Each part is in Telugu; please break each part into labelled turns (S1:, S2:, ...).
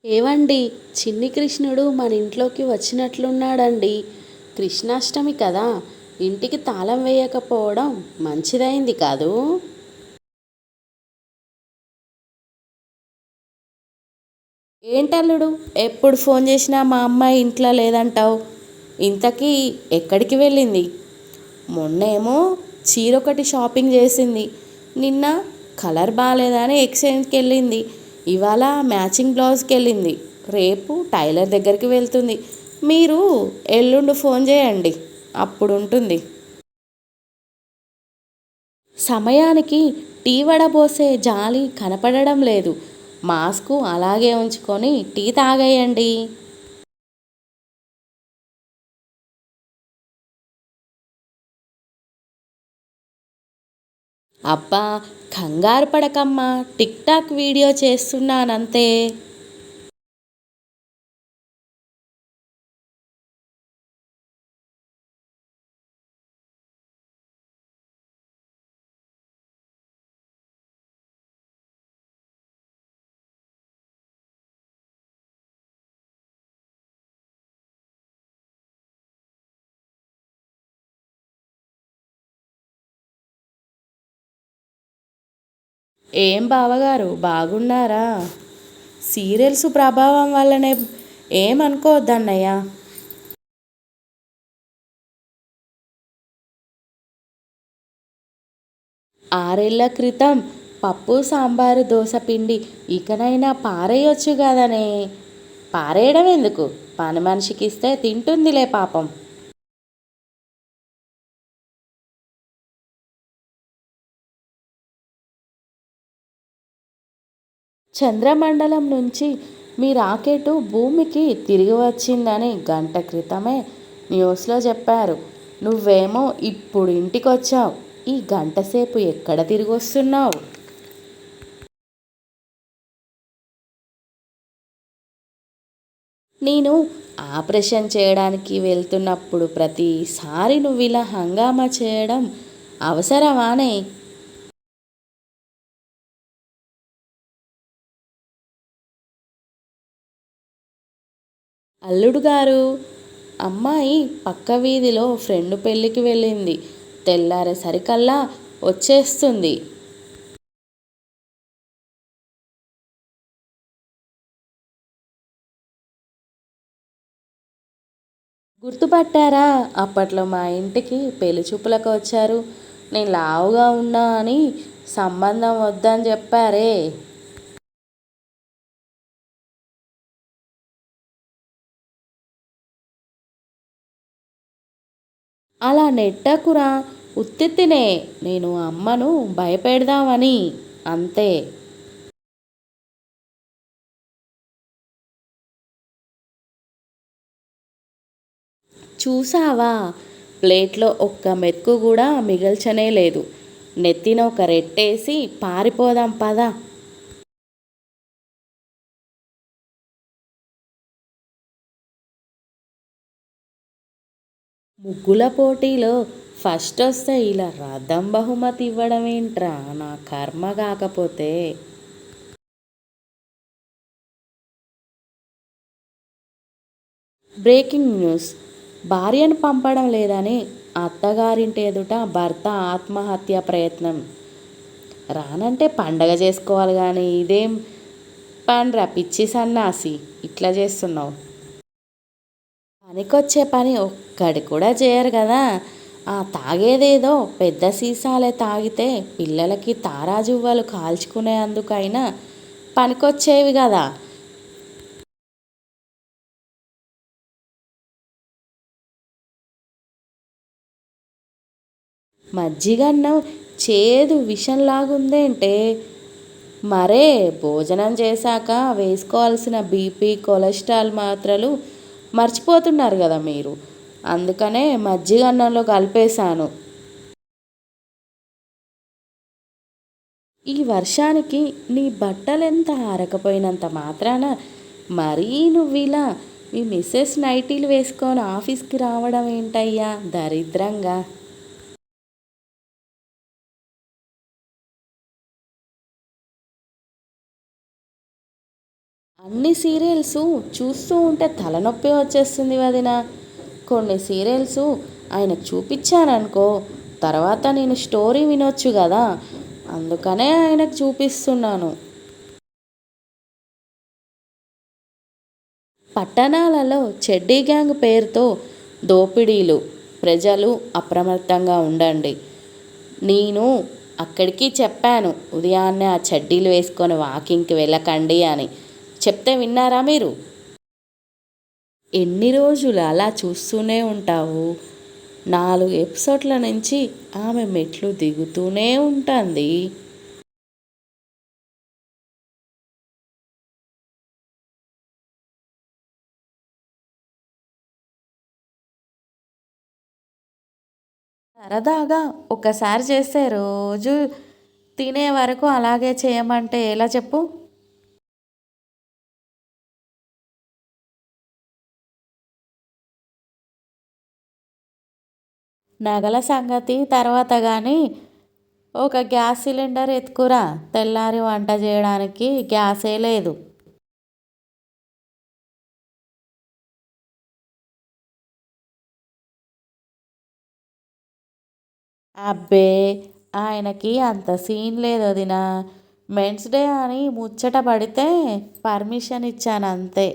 S1: ఏవండి, చిన్ని కృష్ణుడు మన ఇంట్లోకి వచ్చినట్లున్నాడండి. కృష్ణాష్టమి కదా, ఇంటికి తాళం వేయకపోవడం మంచిదైంది కాదు. ఏంటల్లుడు, ఎప్పుడు ఫోన్ చేసినా మా అమ్మాయి ఇంట్లో లేదంటావు. ఇంతకీ ఎక్కడికి వెళ్ళింది? మొన్నేమో చీర ఒకటి షాపింగ్ చేసింది, నిన్న కలర్ బాగాలేదని ఎక్స్చేంజ్కి వెళ్ళింది, ఇవాళ మ్యాచింగ్ బ్లౌజ్కి వెళ్ళింది, రేపు టైలర్ దగ్గరికి వెళ్తుంది. మీరు ఎల్లుండి ఫోన్ చేయండి, అప్పుడు ఉంటుంది. సమయానికి టీ వడబోసే జాలి కనపడడం లేదు. మాస్కు అలాగే ఉంచుకొని టీ తాగేయండి. అబ్బా, కంగారు పడకమ్మా, టిక్ టాక్ వీడియో చేస్తున్నానంతే. ఏం బావగారు, బాగున్నారా? సీరియల్స్ ప్రభావం వల్లనే ఏమనుకోవద్దన్నయ్య. ఆరేళ్ల క్రితం పప్పు సాంబారు దోశ పిండి ఇకనైనా పారేయొచ్చు కదనే. పారేయడం ఎందుకు, పని మనిషికి ఇస్తే తింటుందిలే పాపం. చంద్రమండలం నుంచి మీ రాకెట్ భూమికి తిరిగి వచ్చిందని గంట క్రితమే న్యూస్లో చెప్పారు. నువ్వేమో ఇప్పుడు ఇంటికొచ్చావు. ఈ గంటసేపు ఎక్కడ తిరిగి వస్తున్నావు? నేను ఆపరేషన్ చేయడానికి వెళ్తున్నప్పుడు ప్రతిసారి నువ్వు ఇలా హంగామా చేయడం అవసరమానే? అల్లుడు గారు, అమ్మాయి పక్క వీధిలో ఫ్రెండ్ పెళ్ళికి వెళ్ళింది, తెల్లారేసరికల్లా వచ్చేస్తుంది. గుర్తుపట్టారా? అప్పట్లో మా ఇంటికి పెళ్లి చూపులకు వచ్చారు. నేను లావుగా ఉన్నా అని సంబంధం వద్దని చెప్పారే. అలా నెట్టకురా, ఉత్తిత్తినే, నేను అమ్మను భయపెడదామని, అంతే. చూసావా, ప్లేట్లో ఒక్క మెతుకు కూడా మిగల్చనే లేదు. నెత్తిన ఒక రెట్టేసి పారిపోదాం పద. ముగ్గుల పోటీలో ఫస్ట్ వస్తే ఇలా రథం బహుమతి ఇవ్వడం ఏంట్రా, నా కర్మ కాకపోతే. బ్రేకింగ్ న్యూస్, భార్యను పంపడం లేదని అత్తగారింటి ఎదుట భర్త ఆత్మహత్య ప్రయత్నం. రానంటే పండగ చేసుకోవాలి కానీ ఇదేం పనిరా పిచ్చి సన్నాసి, ఇట్లా చేస్తున్నావు? పనికొచ్చే పని ఒక్కడి కూడా చేయరు కదా. ఆ తాగేదేదో పెద్ద సీసాలే తాగితే పిల్లలకి తారాజువ్వలు కాల్చుకునేందుకైనా పనికొచ్చేవి కదా. మజ్జిగన్నం చేదు విషంలాగుందేంటే? మరే భోజనం చేశాక వేసుకోవాల్సిన బీపీ కొలెస్ట్రాల్ మాత్రలు మర్చిపోతున్నారు కదా మీరు, అందుకనే మజ్జిగన్నంలో కలిపేశాను. ఈ వర్షానికి నీ బట్టలెంత ఆరకపోయినంత మాత్రాన మరీ నువ్విలా మీ మిస్సెస్ నైటీలు వేసుకొని ఆఫీస్కి రావడం ఏంటయ్యా దరిద్రంగా. అన్ని సీరియల్స్ చూస్తూ ఉంటే తలనొప్పి వచ్చేస్తుంది వదిన. కొన్ని సీరియల్స్ ఆయనకు చూపించాననుకో, తర్వాత నేను స్టోరీ వినొచ్చు కదా, అందుకనే ఆయనకు చూపిస్తున్నాను. పట్టణాలలో చెడ్డీ గ్యాంగ్ పేరుతో దోపిడీలు. ప్రజలు అప్రమత్తంగా ఉండండి. నేను అక్కడికి చెప్పాను, ఉదయాన్నే ఆ చెడ్డీలు వేసుకొని వాకింగ్కి వెళ్ళకండి అని. చెప్తే విన్నారా మీరు? ఎన్ని రోజులు అలా చూస్తూనే ఉంటావు? 4 ఎపిసోడ్ల నుంచి ఆమె మెట్లు దిగుతూనే ఉంటుంది. సరదాగా ఒకసారి చేస్తే రోజు తినే వరకు అలాగే చేయమంటే ఎలా చెప్పు? నగల సంగతి తర్వాత కానీ, ఒక గ్యాస్ సిలిండర్ ఎత్తుకురా. తెల్లారి వంట చేయడానికి గ్యాసే లేదు. అబ్బే, ఆయనకి అంత సీన్ లేదు వదినా. మెన్స్ డే అని ముచ్చట పడితే పర్మిషన్ ఇచ్చాను అంతే.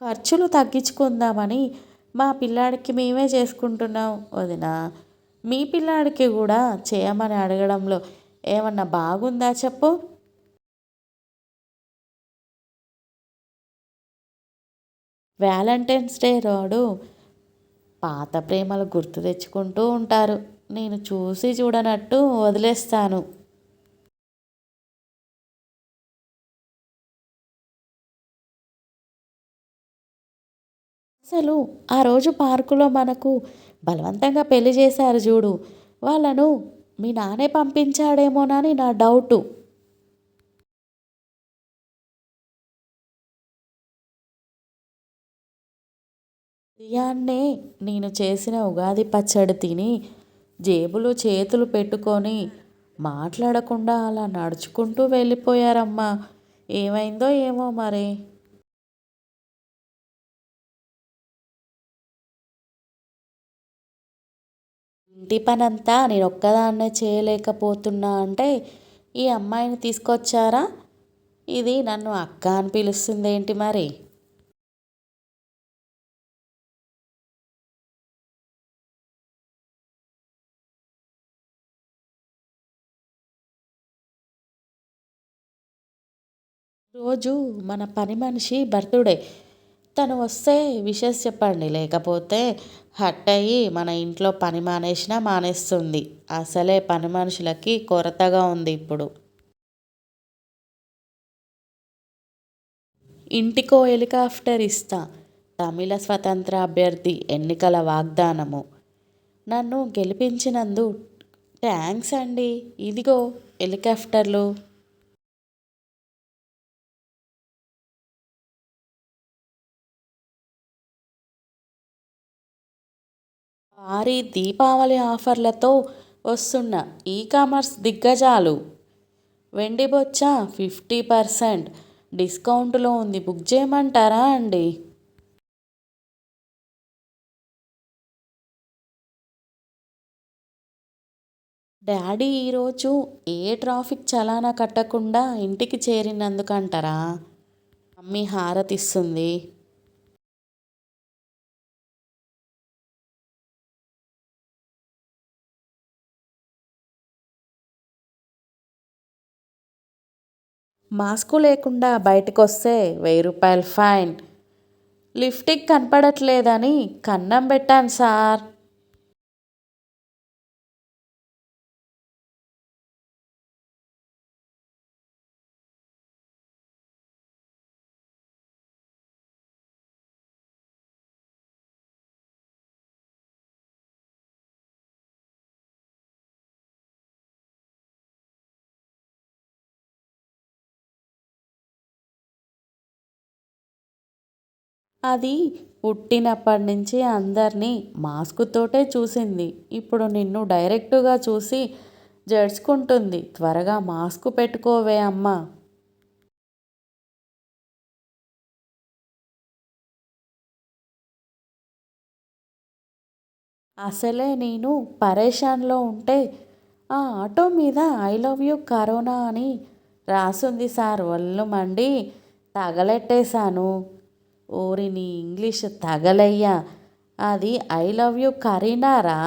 S1: ఖర్చులు తగ్గించుకుందామని మా పిల్లాడికి మేమే చేసుకుంటున్నాం వదిన. మీ పిల్లాడికి కూడా చేయమని అడగడంలో ఏమన్నా బాగుందా చెప్పు? వ్యాలంటైన్స్ డే రోడు పాత ప్రేమలు గుర్తు తెచ్చుకుంటూ ఉంటారు. నేను చూసి చూడనట్టు వదిలేస్తాను. అసలు ఆ రోజు పార్కులో మనకు బలవంతంగా పెళ్లి చేశారు చూడు, వాళ్ళను మీ నాన్నే పంపించాడేమోనని నా డౌటు. ఉదయాన్నే నేను చేసిన ఉగాది పచ్చడి తిని జేబులో చేతులు పెట్టుకొని మాట్లాడకుండా అలా నడుచుకుంటూ వెళ్ళిపోయారమ్మా. ఏమైందో ఏమో మరి. ఇంటి పనంతా నేను ఒక్కదాన్నే చేయలేకపోతున్నా అంటే ఈ అమ్మాయిని తీసుకొచ్చారా? ఇది నన్ను అక్క అని పిలుస్తుందేంటి మరి? రోజు మన పని మనిషి బర్త్డే, తను వస్తే విషెస్ చెప్పండి, లేకపోతే హట్ అయ్యి మన ఇంట్లో పని మానేసినా మానేస్తుంది. అసలే పని మనుషులకి కొరతగా ఉంది ఇప్పుడు. ఇంటికో హెలికాప్టర్ ఇస్తా. తమిళ స్వతంత్ర అభ్యర్థి ఎన్నికల వాగ్దానము. నన్ను గెలిపించినందు థ్యాంక్స్ అండి. ఇదిగో హెలికాప్టర్లు. భారీ దీపావళి ఆఫర్లతో వస్తున్న ఈ కామర్స్ దిగ్గజాలు. వెండి బొచ్చ 50% డిస్కౌంట్లో ఉంది, బుక్ చేయమంటారా అండి? డాడీ ఈరోజు ఏ ట్రాఫిక్ చలానా కట్టకుండా ఇంటికి చేరినందుకంటారా? మమ్మీ హారతిస్తుంది. మాస్కు లేకుండా బయటకొస్తే 1000 రూపాయలు ఫైన్. లిఫ్టిక్ కనపడట్లేదని కన్నం పెట్టాను సార్. అది పుట్టినప్పటి నుంచి అందరినీ మాస్కుతోటే చూసింది. ఇప్పుడు నిన్ను డైరెక్టుగా చూసి జడ్చుకుంటుంది. త్వరగా మాస్కు పెట్టుకోవే అమ్మా. అసలే నేను పరేషాన్లో ఉంటే ఆ ఆటో మీద ఐ లవ్ యూ కరోనా అని రాసుంది సార్. ఒళ్ళు మండి తగలెట్టేశాను. ఓరి నీ ఇంగ్లీష్ తగలయ్యా, అది ఐ లవ్ యూ కరీనారా.